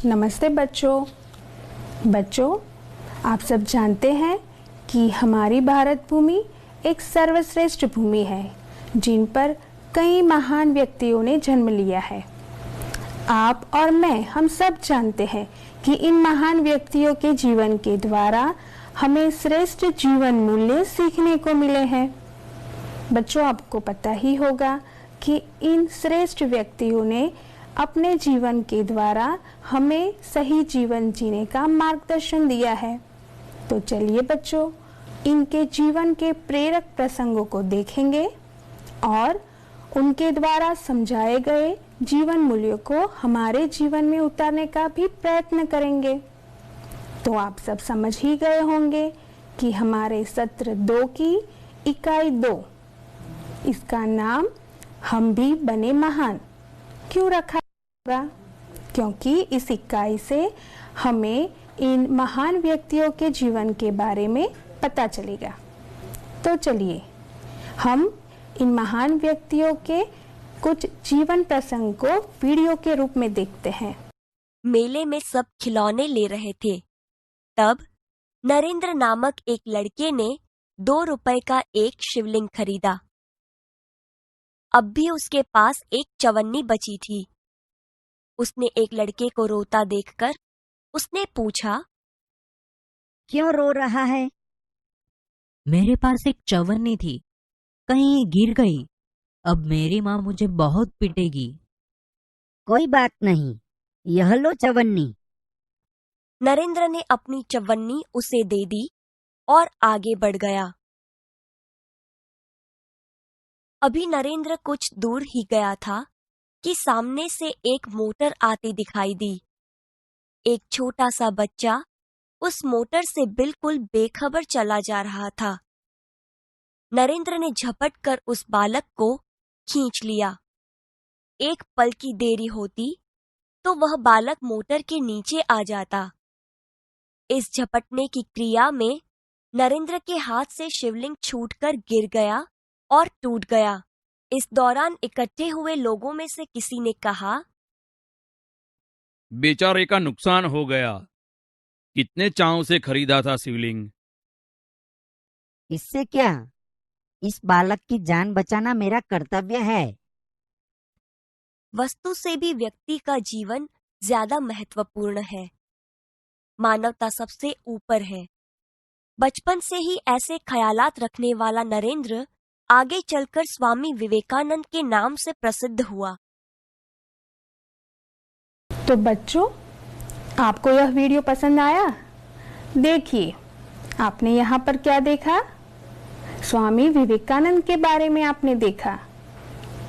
नमस्ते बच्चों। आप सब जानते हैं कि हमारी भारत भूमि एक सर्वश्रेष्ठ भूमि है जिन पर कई महान व्यक्तियों ने जन्म लिया है। आप और मैं हम सब जानते हैं कि इन महान व्यक्तियों के जीवन के द्वारा हमें श्रेष्ठ जीवन मूल्य सीखने को मिले हैं। बच्चों, आपको पता ही होगा कि इन श्रेष्ठ व्यक्तियों ने अपने जीवन के द्वारा हमें सही जीवन जीने का मार्गदर्शन दिया है। तो चलिए बच्चों, इनके जीवन के प्रेरक प्रसंगों को देखेंगे और उनके द्वारा समझाए गए जीवन मूल्यों को हमारे जीवन में उतारने का भी प्रयत्न करेंगे। तो आप सब समझ ही गए होंगे कि हमारे सत्र 2 की इकाई 2, इसका नाम हम भी बने महान क्यों रखा होगा? क्योंकि इस इकाई से हमें इन महान व्यक्तियों के जीवन के बारे में पता चलेगा। तो चलिए हम इन महान व्यक्तियों के कुछ जीवन प्रसंग को वीडियो के रूप में देखते हैं। मेले में सब खिलौने ले रहे थे। तब नरेंद्र नामक एक लड़के ने 2 रुपए का एक शिवलिंग खरीदा। अब भी उसके पास एक चवन्नी बची थी। उसने एक लड़के को रोता देखकर उसने पूछा, क्यों रो रहा है? मेरे पास एक चवन्नी थी, कहीं गिर गई। अब मेरी माँ मुझे बहुत पीटेगी। कोई बात नहीं, यह लो चवन्नी। नरेंद्र ने अपनी चवन्नी उसे दे दी और आगे बढ़ गया। अभी नरेंद्र कुछ दूर ही गया था कि सामने से एक मोटर आती दिखाई दी। एक छोटा सा बच्चा उस मोटर से बिल्कुल बेखबर चला जा रहा था। नरेंद्र ने झपट कर उस बालक को खींच लिया। एक पल की देरी होती तो वह बालक मोटर के नीचे आ जाता। इस झपटने की क्रिया में नरेंद्र के हाथ से शिवलिंग छूटकर गिर गया और टूट गया। इस दौरान इकट्ठे हुए लोगों में से किसी ने कहा, बेचारे का नुकसान हो गया। कितने चाव से खरीदा था शिवलिंग। इससे क्या, इस बालक की जान बचाना मेरा कर्तव्य है। वस्तु से भी व्यक्ति का जीवन ज्यादा महत्वपूर्ण है। मानवता सबसे ऊपर है। बचपन से ही ऐसे ख्यालात रखने वाला नरेंद्र आगे चलकर स्वामी विवेकानंद के नाम से प्रसिद्ध हुआ। तो बच्चों, आपको यह वीडियो पसंद आया? देखिए, आपने यहाँ पर क्या देखा? स्वामी विवेकानंद के बारे में आपने देखा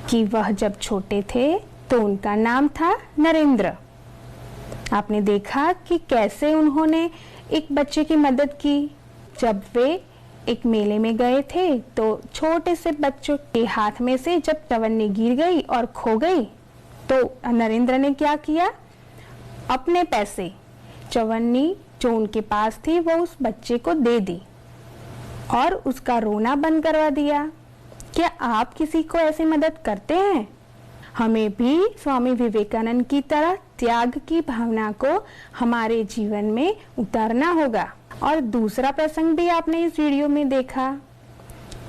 कि वह जब छोटे थे तो उनका नाम था नरेंद्र। आपने देखा कि कैसे उन्होंने एक बच्चे की मदद की। जब वे एक मेले में गए थे तो छोटे से बच्चों के हाथ में से जब चवन्नी गिर गई और खो गई तो नरेंद्र ने क्या किया? अपने पैसे चवन्नी जो उनके पास थी वो उस बच्चे को दे दी और उसका रोना बंद करवा दिया। क्या आप किसी को ऐसी मदद करते हैं? हमें भी स्वामी विवेकानंद की तरह त्याग की भावना को हमारे जीवन में उतारना होगा। और दूसरा प्रसंग भी आपने इस वीडियो में देखा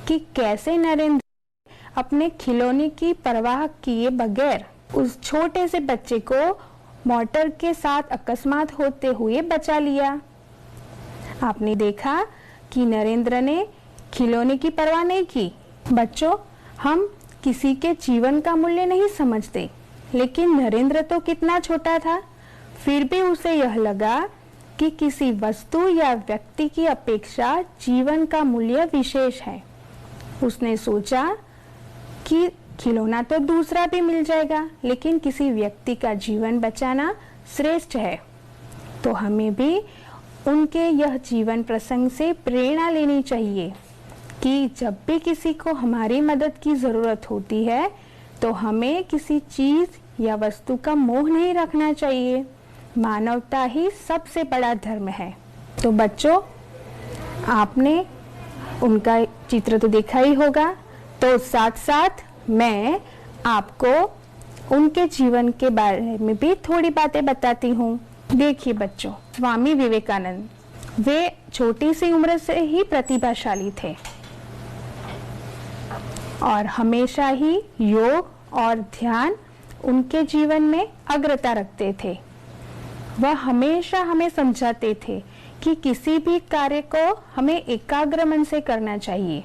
कि कैसे नरेंद्र अपने खिलौने की परवाह किए बगैर उस छोटे से बच्चे को मोटर के साथ अकस्मात होते हुए बचा लिया। आपने देखा कि नरेंद्र ने खिलौने की परवाह नहीं की। बच्चों, हम किसी के जीवन का मूल्य नहीं समझते, लेकिन नरेंद्र तो कितना छोटा था, फिर भी उसे यह लगा कि किसी वस्तु या व्यक्ति की अपेक्षा जीवन का मूल्य विशेष है। उसने सोचा कि खिलौना तो दूसरा भी मिल जाएगा, लेकिन किसी व्यक्ति का जीवन बचाना श्रेष्ठ है। तो हमें भी उनके यह जीवन प्रसंग से प्रेरणा लेनी चाहिए कि जब भी किसी को हमारी मदद की जरूरत होती है तो हमें किसी चीज या वस्तु का मोह नहीं रखना चाहिए। मानवता ही सबसे बड़ा धर्म है। तो बच्चों, आपने उनका चित्र तो देखा ही होगा, तो साथ साथ मैं आपको उनके जीवन के बारे में भी थोड़ी बातें बताती हूँ। देखिए बच्चों, स्वामी विवेकानंद वे छोटी सी उम्र से ही प्रतिभाशाली थे और हमेशा ही योग और ध्यान उनके जीवन में अग्रता रखते थे। वह हमेशा हमें समझाते थे कि किसी भी कार्य को हमें एकाग्र मन से करना चाहिए।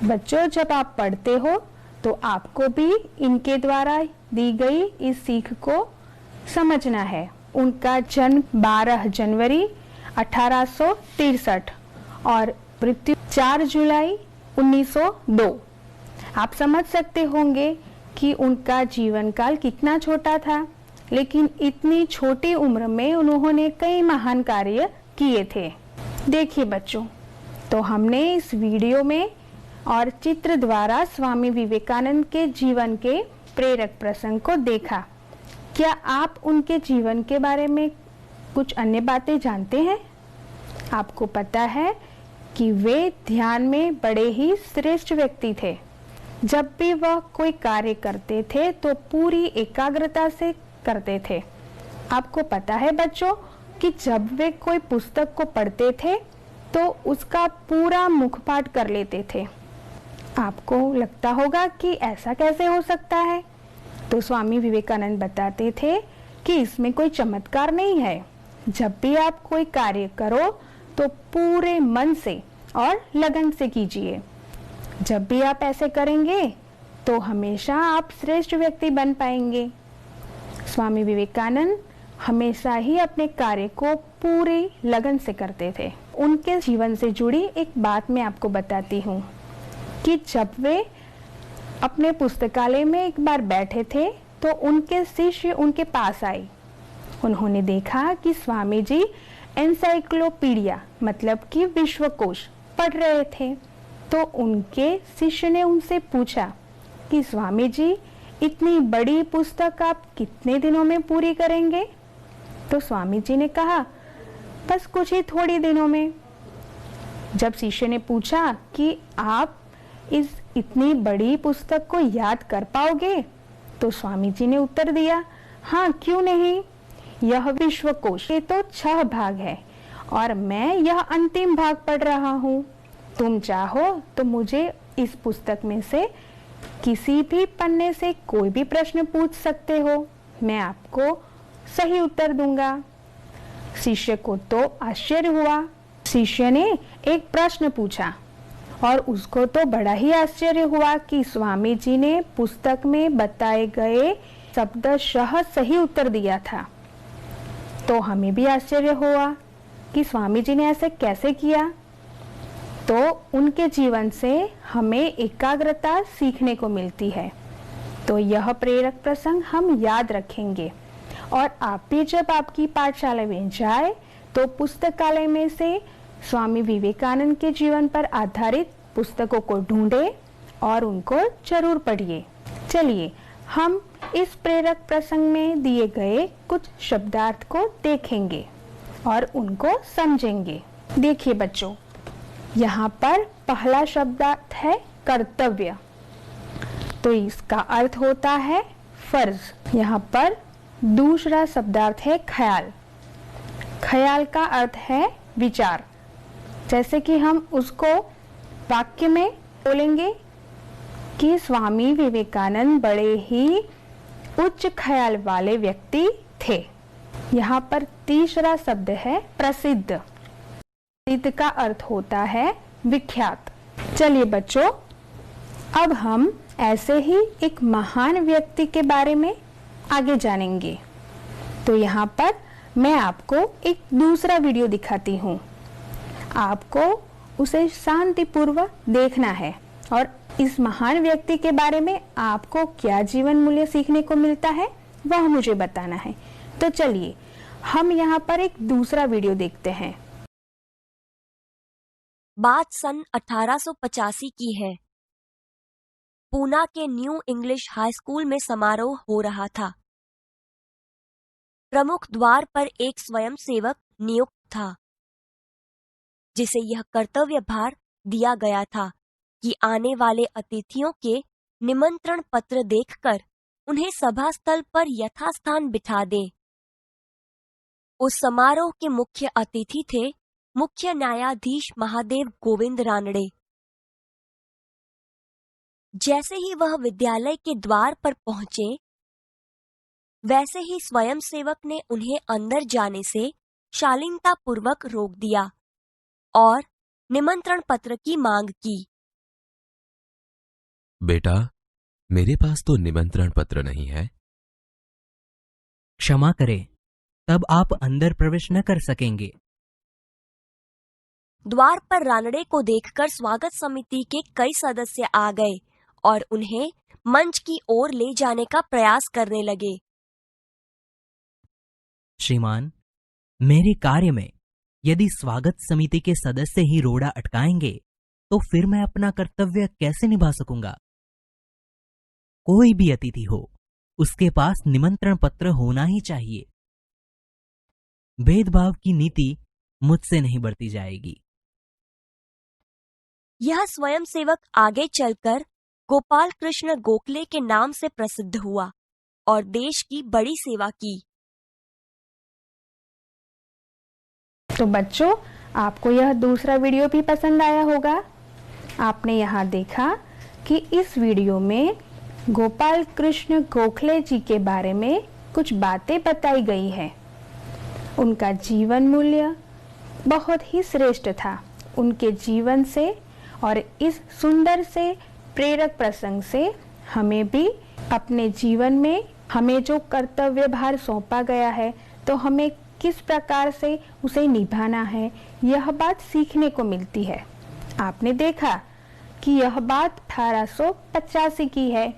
बच्चों, जब आप पढ़ते हो तो आपको भी इनके द्वारा दी गई इस सीख को समझना है। उनका जन्म 12 जनवरी 1863 और मृत्यु 4 जुलाई 1902। आप समझ सकते होंगे कि उनका जीवन काल कितना छोटा था, लेकिन इतनी छोटी उम्र में उन्होंने कई महान कार्य किए थे। देखिए बच्चों, तो हमने इस वीडियो में और चित्र द्वारा स्वामी विवेकानंद के जीवन के प्रेरक प्रसंग को देखा। क्या आप उनके जीवन के बारे में कुछ अन्य बातें जानते हैं? आपको पता है कि वे ध्यान में बड़े ही श्रेष्ठ व्यक्ति थे। जब भी वह कोई कार्य करते थे तो पूरी एकाग्रता से करते थे। आपको पता है बच्चों कि जब वे कोई पुस्तक को पढ़ते थे तो उसका पूरा मुखपाठ कर लेते थे। आपको लगता होगा कि ऐसा कैसे हो सकता है? तो स्वामी विवेकानंद बताते थे कि इसमें कोई चमत्कार नहीं है। जब भी आप कोई कार्य करो तो पूरे मन से और लगन से कीजिए। जब भी आप ऐसे करेंगे तो हमेशा आप श्रेष्ठ व्यक्ति बन पाएंगे। स्वामी विवेकानंद हमेशा ही अपने कार्य को पूरी लगन से करते थे। उनके जीवन से जुड़ी एक बात मैं आपको बताती हूँ कि जब वे अपने पुस्तकालय में एक बार बैठे थे तो उनके शिष्य उनके पास आए। उन्होंने देखा कि स्वामी जी एनसाइक्लोपीडिया मतलब कि विश्वकोश पढ़ रहे थे। तो उनके शिष्य ने उनसे पूछा कि स्वामी जी, इतनी बड़ी पुस्तक आप कितने दिनों में पूरी करेंगे? तो स्वामी जी ने कहा, बस कुछ ही थोड़ी दिनों में। जब शिष्य ने पूछा कि आप इस इतनी बड़ी पुस्तक को याद कर पाओगे? तो स्वामी जी ने उत्तर दिया, हाँ क्यों नहीं, यह विश्वकोश ये तो 6 भाग है और मैं यह अंतिम भाग पढ़ रहा हूँ। तुम चाहो तो मुझे इस पुस्तक में से किसी भी पन्ने से कोई भी प्रश्न पूछ सकते हो, मैं आपको सही उत्तर दूंगा। शिष्य को तो आश्चर्य हुआ। शिष्य ने एक प्रश्न पूछा और उसको तो बड़ा ही आश्चर्य हुआ कि स्वामी जी ने पुस्तक में बताए गए शब्दशः सही उत्तर दिया था। तो हमें भी आश्चर्य हुआ कि स्वामी जी ने ऐसे कैसे किया। तो उनके जीवन से हमें एकाग्रता सीखने को मिलती है। तो यह प्रेरक प्रसंग हम याद रखेंगे और आप भी जब आपकी पाठशाला में जाए तो पुस्तकालय में से स्वामी विवेकानंद के जीवन पर आधारित पुस्तकों को ढूंढे और उनको जरूर पढ़िए। चलिए हम इस प्रेरक प्रसंग में दिए गए कुछ शब्दार्थ को देखेंगे और उनको समझेंगे। देखिए बच्चों, यहाँ पर पहला शब्दार्थ है कर्तव्य, तो इसका अर्थ होता है फर्ज। यहाँ पर दूसरा शब्दार्थ है ख्याल। ख्याल का अर्थ है विचार। जैसे कि हम उसको वाक्य में बोलेंगे कि स्वामी विवेकानंद बड़े ही उच्च ख्याल वाले व्यक्ति थे। यहाँ पर तीसरा शब्द है प्रसिद्ध। प्रसिद्ध का अर्थ होता है विख्यात। चलिए बच्चों, अब हम ऐसे ही एक महान व्यक्ति के बारे में आगे जानेंगे। तो यहाँ पर मैं आपको एक दूसरा वीडियो दिखाती हूँ। आपको उसे शांतिपूर्वक देखना है और इस महान व्यक्ति के बारे में आपको क्या जीवन मूल्य सीखने को मिलता है वह मुझे बताना है। तो चलिए हम यहाँ पर एक दूसरा वीडियो देखते हैं। बात सन 1885 की है। पूना के न्यू इंग्लिश हाई स्कूल में समारोह हो रहा था। प्रमुख द्वार पर एक स्वयंसेवक नियुक्त था, जिसे यह कर्तव्य भार दिया गया था कि आने वाले अतिथियों के निमंत्रण पत्र देखकर उन्हें सभा स्थल पर यथास्थान बिठा दे। उस समारोह के मुख्य अतिथि थे मुख्य न्यायाधीश महादेव गोविंद रानड़े। जैसे ही वह विद्यालय के द्वार पर पहुंचे, वैसे ही स्वयंसेवक ने उन्हें अंदर जाने से शालीनता पूर्वक रोक दिया और निमंत्रण पत्र की मांग की। बेटा, मेरे पास तो निमंत्रण पत्र नहीं है। क्षमा करें, तब आप अंदर प्रवेश न कर सकेंगे। द्वार पर रानड़े को देखकर स्वागत समिति के कई सदस्य आ गए और उन्हें मंच की ओर ले जाने का प्रयास करने लगे। श्रीमान, मेरे कार्य में यदि स्वागत समिति के सदस्य ही रोड़ा अटकाएंगे तो फिर मैं अपना कर्तव्य कैसे निभा सकूंगा? कोई भी अतिथि हो, उसके पास निमंत्रण पत्र होना ही चाहिए। भेदभाव की नीति मुझसे नहीं बरती जाएगी। यह स्वयंसेवक आगे चलकर गोपाल कृष्ण गोखले के नाम से प्रसिद्ध हुआ और देश की बड़ी सेवा की। तो बच्चों, आपको यह दूसरा वीडियो भी पसंद आया होगा। आपने यहाँ देखा कि इस वीडियो में गोपाल कृष्ण गोखले जी के बारे में कुछ बातें बताई गई है। उनका जीवन मूल्य बहुत ही श्रेष्ठ था। उनके जीवन से और इस सुंदर से प्रेरक प्रसंग से हमें भी अपने जीवन में हमें जो कर्तव्य भार सौंपा गया है, तो हमें किस प्रकार से उसे निभाना है, यह बात सीखने को मिलती है। आपने देखा कि यह बात 1885 की है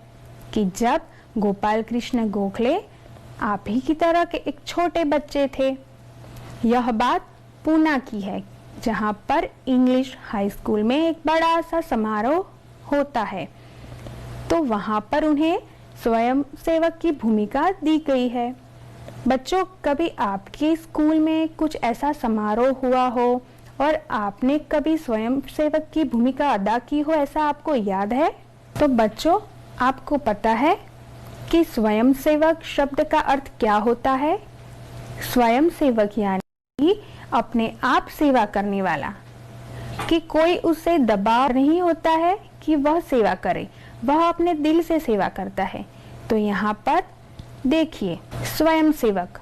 कि जब गोपाल कृष्ण गोखले आप ही की तरह के एक छोटे बच्चे थे। यह बात पूना की है, जहां पर इंग्लिश हाई स्कूल में एक बड़ा सा समारोह होता है। तो वहां पर उन्हें स्वयं सेवक की भूमिका दी गई है। बच्चों, कभी आपके स्कूल में कुछ ऐसा समारोह हुआ हो और आपने कभी स्वयं सेवक की भूमिका अदा की हो, ऐसा आपको याद है? तो बच्चों, आपको पता है कि स्वयं सेवक शब्द का अर्थ क्या होता है? स्वयं सेवक यानी अपने आप सेवा करने वाला, कि कोई उससे दबाव नहीं होता है कि वह सेवा करे, वह अपने दिल से सेवा करता है। तो यहाँ पर देखिए, स्वयं सेवक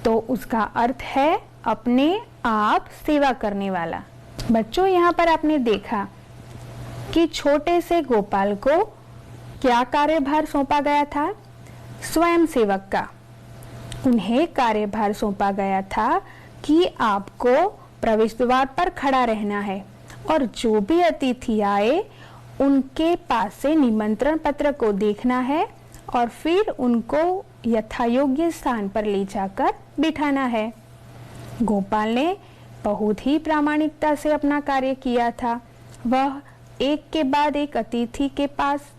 तो उसका अर्थ है अपने आप सेवा करने वाला। बच्चों, यहाँ पर आपने देखा कि छोटे से गोपाल को क्या कार्यभार सौंपा गया था? स्वयं सेवक का। उन्हें कार्यभार सौंपा गया था कि आपको प्रवेश द्वार पर खड़ा रहना है और जो भी अतिथि आए उनके पास से निमंत्रण पत्र को देखना है और फिर उनको यथायोग्य स्थान पर ले जाकर बिठाना है। गोपाल ने बहुत ही प्रामाणिकता से अपना कार्य किया था। वह एक के बाद एक अतिथि के पास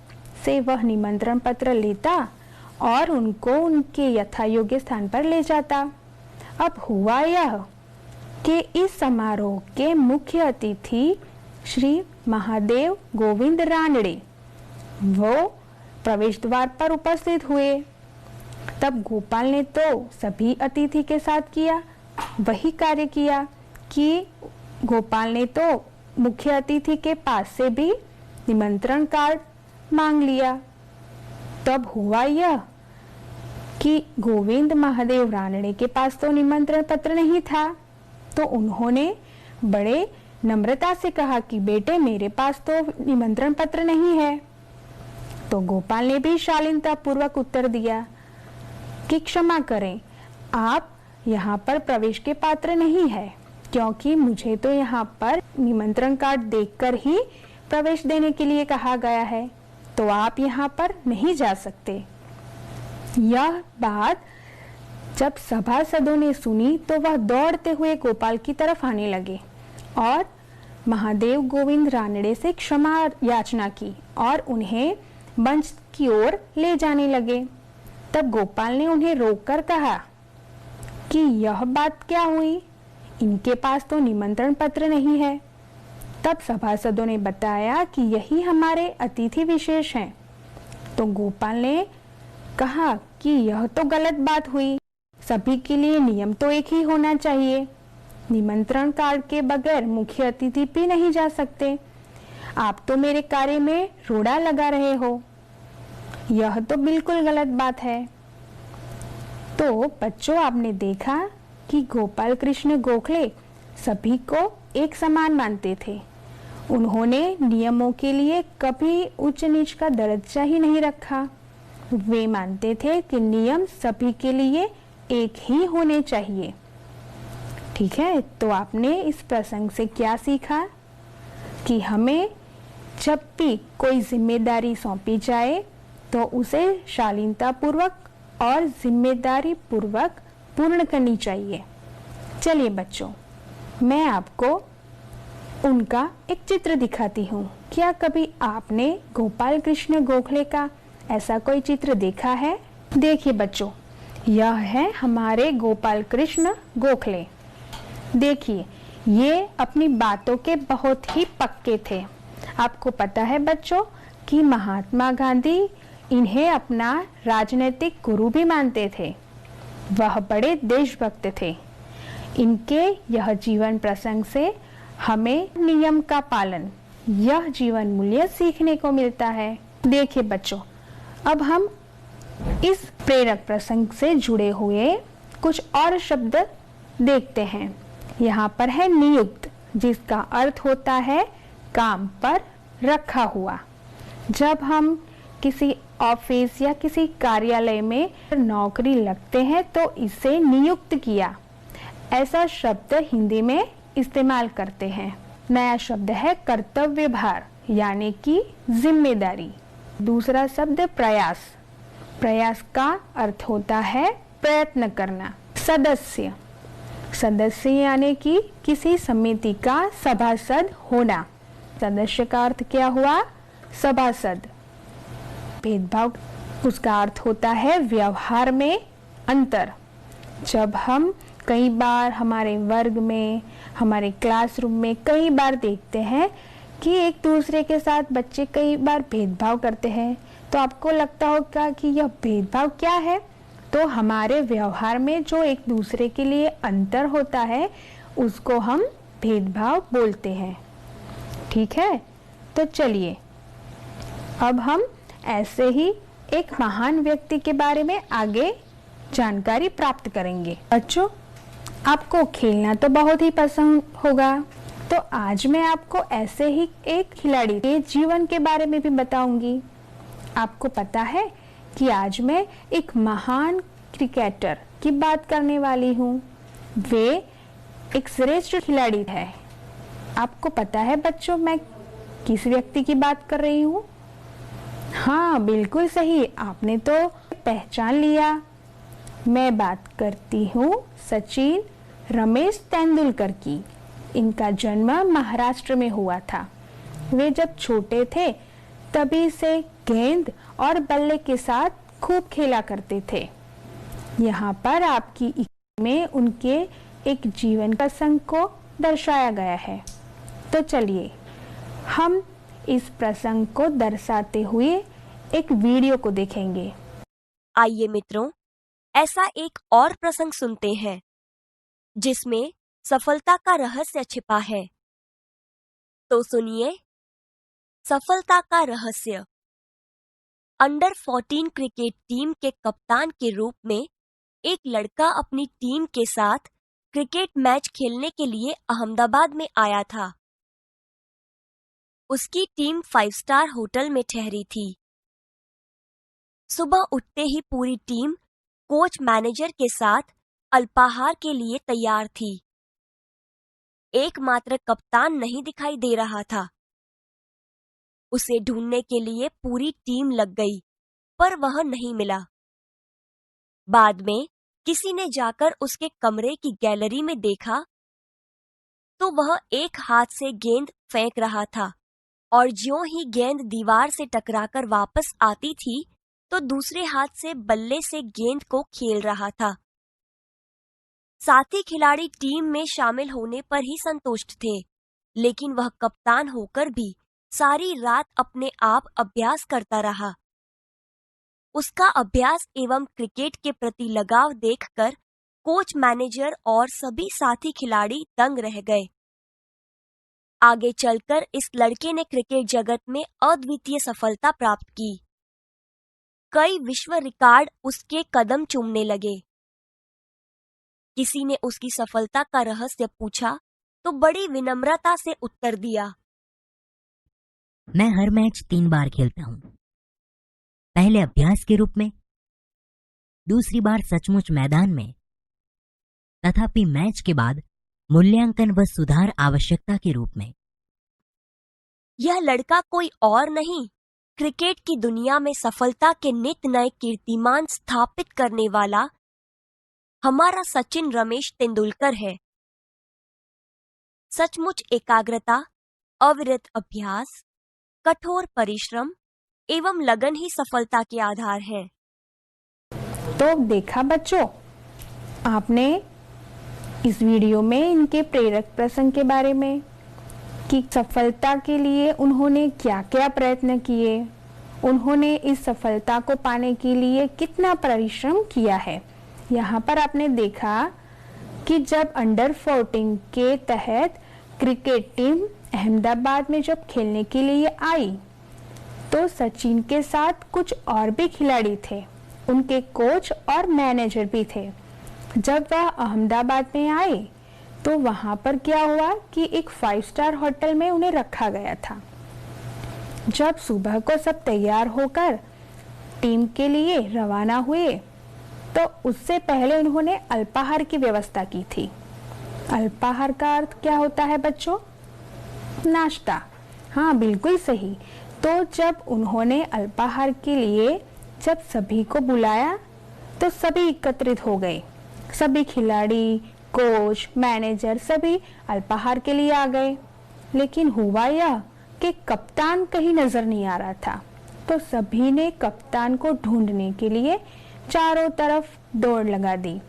से वह निमंत्रण पत्र लेता और उनको उनके यथायोग्य स्थान पर ले जाता। अब हुआ यह कि इस समारोह के मुख्य अतिथि श्री महादेव गोविंद रानड़े वो प्रवेश द्वार पर उपस्थित हुए। तब गोपाल ने तो सभी अतिथि के साथ किया वही कार्य किया कि गोपाल ने तो मुख्य अतिथि के पास से भी निमंत्रण कार्ड मांग लिया। तब हुआ यह कि गोविंद महादेव रानड़े के पास तो निमंत्रण पत्र नहीं था, तो उन्होंने बड़े नम्रता से कहा कि बेटे, मेरे पास तो निमंत्रण पत्र नहीं है। तो गोपाल ने भी शालीनता पूर्वक उत्तर दिया कि क्षमा करें, आप यहाँ पर प्रवेश के पात्र नहीं है, क्योंकि मुझे तो यहाँ पर निमंत्रण कार्ड देखकर ही प्रवेश देने के लिए कहा गया है, तो आप यहाँ पर नहीं जा सकते। यह बात जब सभासदों ने सुनी तो वह दौड़ते हुए गोपाल की तरफ आने लगे और महादेव गोविंद रानड़े से क्षमा याचना की और उन्हें मंच की ओर ले जाने लगे। तब गोपाल ने उन्हें रोककर कहा कि यह बात क्या हुई, इनके पास तो निमंत्रण पत्र नहीं है। तब सभासदों ने बताया कि यही हमारे अतिथि विशेष हैं। तो गोपाल ने कहा कि यह तो गलत बात हुई, सभी के लिए नियम तो एक ही होना चाहिए। निमंत्रण कार्ड के बगैर मुख्य अतिथि भी नहीं जा सकते। आप तो मेरे कार्य में रोड़ा लगा रहे हो, यह तो बिल्कुल गलत बात है। तो बच्चों, आपने देखा कि गोपाल कृष्ण गोखले सभी को एक समान मानते थे। उन्होंने नियमों के लिए कभी उच्च नीच का दर्जा ही नहीं रखा। वे मानते थे कि नियम सभी के लिए एक ही होने चाहिए। ठीक है, तो आपने इस प्रसंग से क्या सीखा कि हमें जब भी कोई जिम्मेदारी सौंपी जाए तो उसे शालीनता पूर्वक और जिम्मेदारी पूर्वक पूर्ण करनी चाहिए। चलिए बच्चों, मैं आपको उनका एक चित्र दिखाती हूँ। क्या कभी आपने गोपाल कृष्ण गोखले का ऐसा कोई चित्र देखा है? देखिए बच्चों, यह है हमारे गोपाल कृष्ण गोखले। देखिए, ये अपनी बातों के बहुत ही पक्के थे। आपको पता है बच्चों कि महात्मा गांधी इन्हें अपना राजनीतिक गुरु भी मानते थे। वह बड़े देशभक्त थे। इनके यह जीवन प्रसंग से हमें नियम का पालन, यह जीवन मूल्य सीखने को मिलता है। देखिए बच्चों, अब हम इस प्रेरक प्रसंग से जुड़े हुए कुछ और शब्द देखते हैं। यहाँ पर है नियुक्त, जिसका अर्थ होता है काम पर रखा हुआ। जब हम किसी ऑफिस या किसी कार्यालय में नौकरी लगते हैं तो इसे नियुक्त किया, ऐसा शब्द हिंदी में इस्तेमाल करते हैं। नया शब्द है कर्तव्य भार, यानी कि जिम्मेदारी। दूसरा शब्द प्रयास। प्रयास का अर्थ होता है प्रयत्न करना। सदस्य, सदस्य यानी कि किसी समिति का सभासद होना। सदस्य का अर्थ क्या हुआ? सभासद। भेदभाव, उसका अर्थ होता है व्यवहार में अंतर। जब हम कई बार हमारे वर्ग में, हमारे क्लासरूम में कई बार देखते हैं कि एक दूसरे के साथ बच्चे कई बार भेदभाव करते हैं, तो आपको लगता होगा कि यह भेदभाव क्या है? तो हमारे व्यवहार में जो एक दूसरे के लिए अंतर होता है उसको हम भेदभाव बोलते हैं। ठीक है, तो चलिए अब हम ऐसे ही एक महान व्यक्ति के बारे में आगे जानकारी प्राप्त करेंगे। बच्चों, आपको खेलना तो बहुत ही पसंद होगा, तो आज मैं आपको ऐसे ही एक खिलाड़ी के जीवन के बारे में भी बताऊंगी। आपको पता है कि आज मैं एक महान क्रिकेटर की बात करने वाली हूँ। वे एक श्रेष्ठ खिलाड़ी है। आपको पता है बच्चों, मैं किस व्यक्ति की बात कर रही हूँ? हाँ, बिल्कुल सही, आपने तो पहचान लिया। मैं बात करती हूँ सचिन रमेश तेंदुलकर की। इनका जन्म महाराष्ट्र में हुआ था। वे जब छोटे थे तभी से गेंद और बल्ले के साथ खूब खेला करते थे। यहाँ पर आपकी इकाई में उनके एक जीवन प्रसंग को दर्शाया गया है। तो चलिए हम इस प्रसंग को दर्शाते हुए एक वीडियो को देखेंगे। आइए मित्रों, ऐसा एक और प्रसंग सुनते हैं जिसमें सफलता का रहस्य छिपा है। तो सुनिए, सफलता का रहस्य। अंडर 14 क्रिकेट टीम के कप्तान के रूप में एक लड़का अपनी टीम के साथ क्रिकेट मैच खेलने के लिए अहमदाबाद में आया था। उसकी टीम 5 स्टार होटल में ठहरी थी। सुबह उठते ही पूरी टीम कोच मैनेजर के साथ अल्पाहार के लिए तैयार थी। एकमात्र कप्तान नहीं दिखाई दे रहा था। उसे ढूंढने के लिए पूरी टीम लग गई, पर वह नहीं मिला। बाद में किसी ने जाकर उसके कमरे की गैलरी में देखा तो वह एक हाथ से गेंद फेंक रहा था और ज्यों ही गेंद दीवार से टकराकर वापस आती थी तो दूसरे हाथ से बल्ले से गेंद को खेल रहा था। साथी खिलाड़ी टीम में शामिल होने पर ही संतुष्ट थे, लेकिन वह कप्तान होकर भी सारी रात अपने आप अभ्यास करता रहा। उसका अभ्यास एवं क्रिकेट के प्रति लगाव देखकर कोच, मैनेजर और सभी साथी खिलाड़ी दंग रह गए। आगे चलकर इस लड़के ने क्रिकेट जगत में अद्वितीय सफलता प्राप्त की। कई विश्व रिकॉर्ड उसके कदम चूमने लगे। किसी ने उसकी सफलता का रहस्य पूछा तो बड़ी विनम्रता से उत्तर दिया, मैं हर मैच 3 बार खेलता हूँ। पहले अभ्यास के रूप में, दूसरी बार सचमुच मैदान में, तथापि मैच के बाद मूल्यांकन व सुधार आवश्यकता के रूप में। यह लड़का कोई और नहीं, क्रिकेट की दुनिया में सफलता के नित नए कीर्तिमान स्थापित करने वाला हमारा सचिन रमेश तेंदुलकर है। सचमुच एकाग्रता, अविरत अभ्यास, कठोर परिश्रम एवं लगन ही सफलता के आधार है। तो देखा बच्चों, आपने इस वीडियो में इनके प्रेरक प्रसंग के बारे में कि सफलता के लिए उन्होंने क्या क्या प्रयत्न किए, उन्होंने इस सफलता को पाने के लिए कितना परिश्रम किया है। यहाँ पर आपने देखा कि जब अंडर 14 के तहत क्रिकेट टीम अहमदाबाद में जब खेलने के लिए आई तो सचिन के साथ कुछ और भी खिलाड़ी थे, उनके कोच और मैनेजर भी थे। जब वह अहमदाबाद में आए तो वहां पर क्या हुआ कि एक 5 स्टार होटल में उन्हें रखा गया था। जब सुबह को सब तैयार होकर टीम के लिए रवाना हुए तो उससे पहले उन्होंने अल्पाहार की व्यवस्था की थी। अल्पाहार का अर्थ क्या होता है बच्चों? नाश्ता। हाँ, बिल्कुल सही। तो जब उन्होंने अल्पाहार के लिए जब सभी को बुलाया तो सभी एकत्रित हो गए। सभी खिलाड़ी, कोच, मैनेजर सभी अल्पाहार के लिए आ गए। लेकिन हुआ यह कि कप्तान कहीं नजर नहीं आ रहा था, तो सभी ने कप्तान को ढूंढने के लिए चारों तरफ दौड़ लगा दी।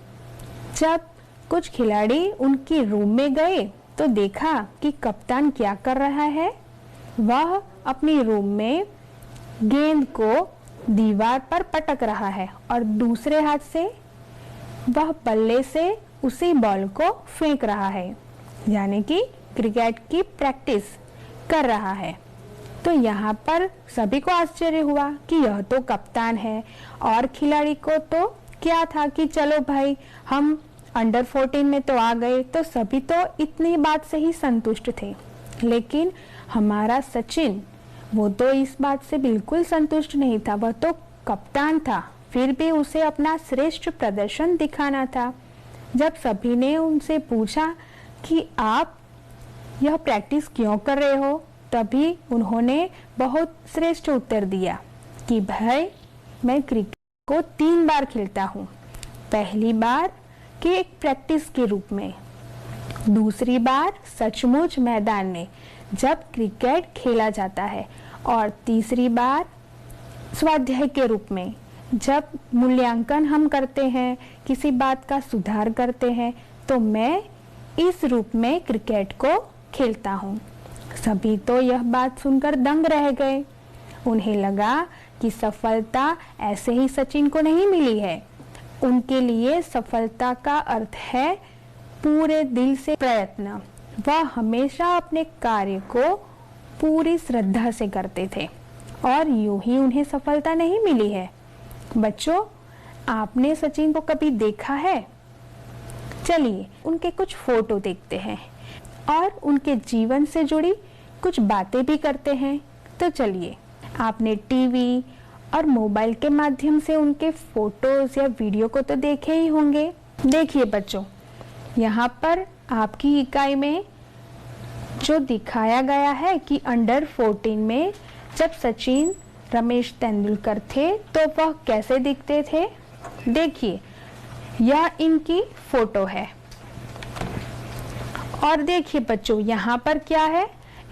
जब कुछ खिलाड़ी उनकी रूम में गए तो देखा कि कप्तान क्या कर रहा है। वह अपनी रूम में गेंद को दीवार पर पटक रहा है और दूसरे हाथ से वह बल्ले से उसी बॉल को फेंक रहा है, यानी कि क्रिकेट की प्रैक्टिस कर रहा है। तो यहाँ पर सभी को आश्चर्य हुआ कि यह तो कप्तान है, और खिलाड़ी को तो क्या था कि चलो भाई हम अंडर 14 में तो आ गए, तो सभी तो इतनी बात से ही संतुष्ट थे। लेकिन हमारा सचिन, वो तो इस बात से बिल्कुल संतुष्ट नहीं था। वह तो कप्तान था, फिर भी उसे अपना श्रेष्ठ प्रदर्शन दिखाना था। जब सभी ने उनसे पूछा कि आप यह प्रैक्टिस क्यों कर रहे हो, तभी उन्होंने बहुत श्रेष्ठ उत्तर दिया कि भाई मैं क्रिकेट को 3 बार खेलता हूँ। पहली बार कि एक प्रैक्टिस के रूप में, दूसरी बार सचमुच मैदान में जब क्रिकेट खेला जाता है, और तीसरी बार स्वाध्याय के रूप में जब मूल्यांकन हम करते हैं, किसी बात का सुधार करते हैं, तो मैं इस रूप में क्रिकेट को खेलता हूँ। सभी तो यह बात सुनकर दंग रह गए। उन्हें लगा कि सफलता ऐसे ही सचिन को नहीं मिली है। उनके लिए सफलता का अर्थ है पूरे दिल से प्रयत्न। वह हमेशा अपने कार्य को पूरी श्रद्धा से करते थे, और यूं ही उन्हें सफलता नहीं मिली है। बच्चों, आपने सचिन को कभी देखा है? चलिए उनके कुछ फोटो देखते हैं और उनके जीवन से जुड़ी कुछ बातें भी करते हैं। तो चलिए, आपने टीवी और मोबाइल के माध्यम से उनके फोटोज या वीडियो को तो देखे ही होंगे। देखिए बच्चों, यहाँ पर आपकी इकाई में जो दिखाया गया है कि अंडर 14 में जब सचिन रमेश तेंदुलकर थे तो वह कैसे दिखते थे। देखिए, यह इनकी फोटो है। और देखिए बच्चों, यहाँ पर क्या है,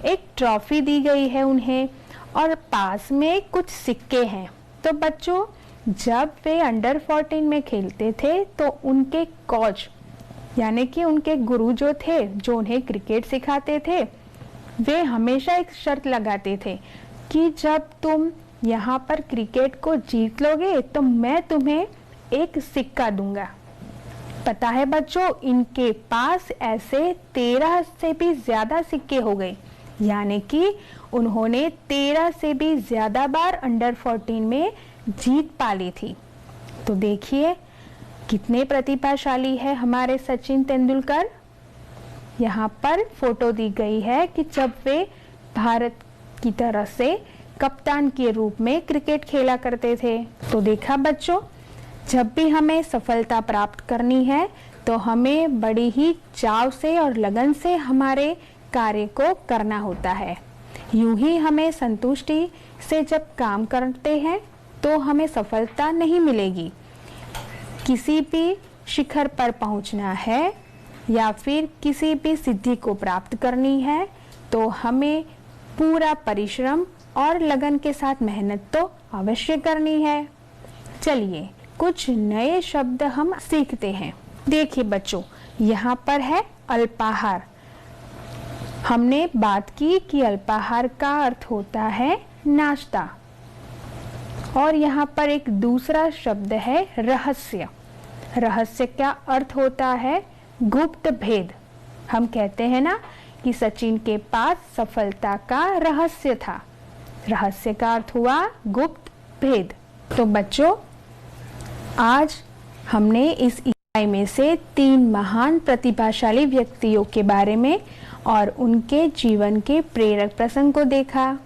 एक ट्रॉफी दी गई है उन्हें, और पास में कुछ सिक्के हैं। तो बच्चों, जब वे अंडर 14 में खेलते थे तो उनके कोच यानी कि उनके गुरु जो थे, जो उन्हें क्रिकेट सिखाते थे, वे हमेशा एक शर्त लगाते थे कि जब तुम यहाँ पर क्रिकेट को जीत लोगे तो मैं तुम्हें एक सिक्का दूंगा। पता है बच्चों, इनके पास ऐसे 13 से भी ज्यादा सिक्के हो गए, यानी कि उन्होंने 13 से भी ज्यादा बार अंडर 14 में जीत पा ली थी। तो देखिए कितने प्रतिभाशाली है हमारे सचिन तेंदुलकर। यहाँ पर फोटो दी गई है कि जब वे भारत की तरफ से कप्तान के रूप में क्रिकेट खेला करते थे। तो देखा बच्चों, जब भी हमें सफलता प्राप्त करनी है तो हमें बड़ी ही चाव से और लगन से हमारे कार्य को करना होता है। यूं ही हमें संतुष्टि से जब काम करते हैं तो हमें सफलता नहीं मिलेगी। किसी भी शिखर पर पहुंचना है या फिर किसी भी सिद्धि को प्राप्त करनी है तो हमें पूरा परिश्रम और लगन के साथ मेहनत तो अवश्य करनी है। चलिए कुछ नए शब्द हम सीखते हैं। देखिए बच्चों, यहाँ पर है अल्पाहार। हमने बात की कि अल्पाहार का अर्थ होता है नाश्ता, और यहाँ पर एक दूसरा शब्द है रहस्य। रहस्य का अर्थ होता है गुप्त भेद। हम कहते हैं ना कि सचिन के पास सफलता का रहस्य था। रहस्य का अर्थ हुआ गुप्त भेद। तो बच्चों, आज हमने इस इकाई में से 3 महान प्रतिभाशाली व्यक्तियों के बारे में और उनके जीवन के प्रेरक प्रसंग को देखा।